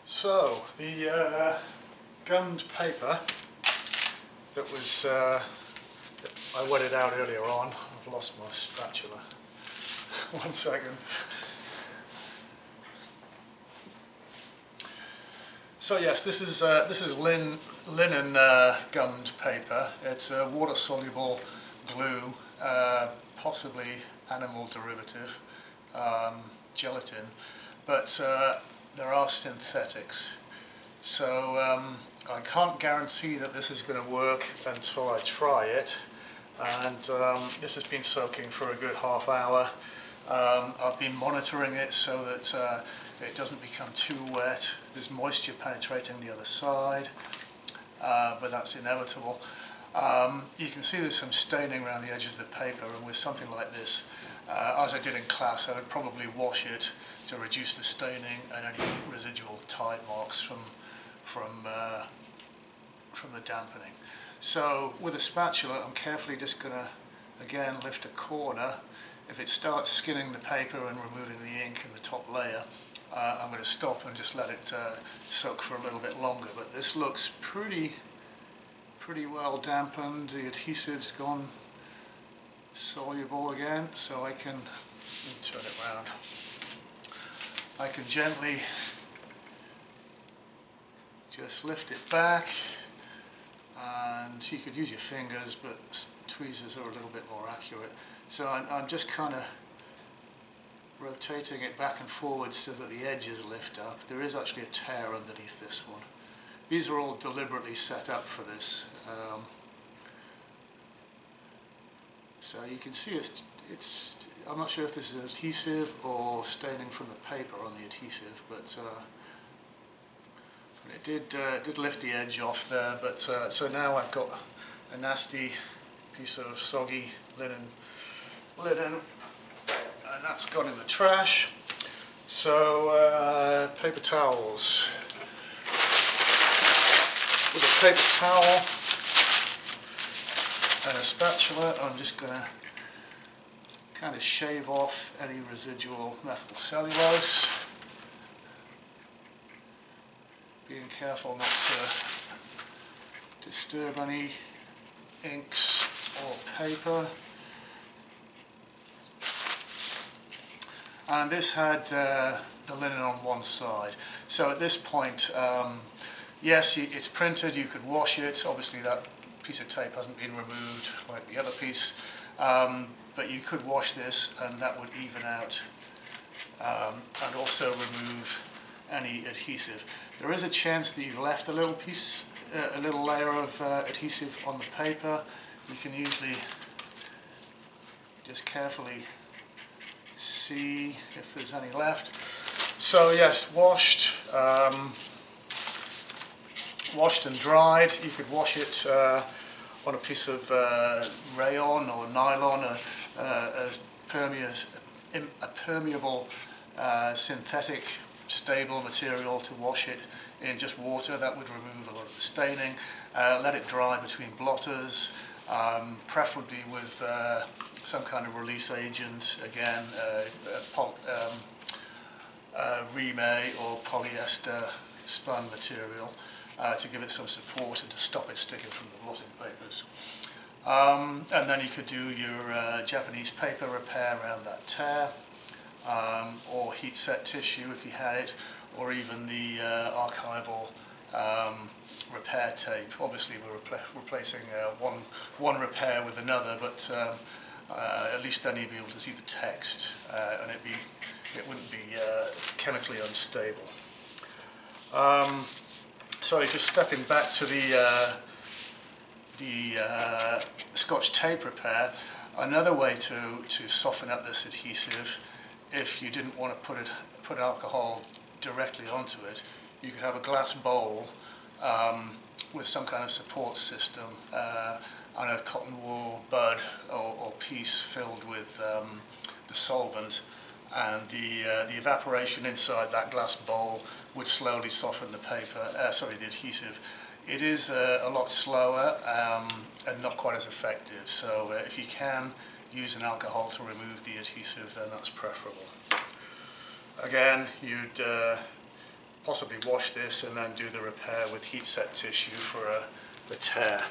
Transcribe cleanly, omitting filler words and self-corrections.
So, the gummed paper that was that I wetted out earlier on. I've lost my spatula. One second. So yes, this is linen gummed paper. It's a water-soluble glue, possibly animal derivative, gelatin, but there are synthetics. So I can't guarantee that this is going to work until I try it. And this has been soaking for a good half hour. I've been monitoring it so that it doesn't become too wet. There's moisture penetrating the other side, but that's inevitable. You can see there's some staining around the edges of the paper, and with something like this, as I did in class, I would probably wash it to reduce the staining and any residual tide marks from the dampening. So with a spatula, I'm carefully just going to again lift a corner. If it starts skinning the paper and removing the ink in the top layer, I'm going to stop and just let it soak for a little bit longer. But this looks pretty well dampened. The adhesive's gone soluble again, so I can turn it around. I can gently just lift it back, and you could use your fingers, but tweezers are a little bit more accurate. So I'm just kind of rotating it back and forwards so that the edges lift up. There is actually a tear underneath this one. These are all deliberately set up for this. So you can see it's I'm not sure if this is adhesive or staining from the paper on the adhesive, but it did lift the edge off there. But so now I've got a nasty piece of soggy linen, and that's gone in the trash. So paper towels. With a paper towel and a spatula, I'm just going to kind of shave off any residual methyl cellulose, being careful not to disturb any inks or paper. And this had the linen on one side. So at this point, yes, it's printed, you could wash it. Obviously that piece of tape hasn't been removed like the other piece, but you could wash this and that would even out and also remove any adhesive. There is a chance that you've left a little piece, a little layer of adhesive on the paper. You can usually just carefully see if there's any left. So yes, washed and dried. You could wash it on a piece of rayon or nylon, a permeable synthetic stable material to wash it in just water. That would remove a lot of the staining. Let it dry between blotters, preferably with some kind of release agent, again Rime or polyester spun material, to give it some support and to stop it sticking from the blotting papers. And then you could do your Japanese paper repair around that tear, or heat set tissue if you had it, or even the archival repair tape. Obviously we're replacing one repair with another, but at least then you'd be able to see the text, and it wouldn't be chemically unstable. Sorry, just stepping back to the Scotch tape repair. Another way to soften up this adhesive, if you didn't want to put alcohol directly onto it, you could have a glass bowl with some kind of support system and a cotton wool bud or piece filled with the solvent, and the evaporation inside that glass bowl would slowly soften the the adhesive. It is a lot slower and not quite as effective, so if you can use an alcohol to remove the adhesive, then that's preferable. Again, you'd possibly wash this and then do the repair with heat set tissue for the tear.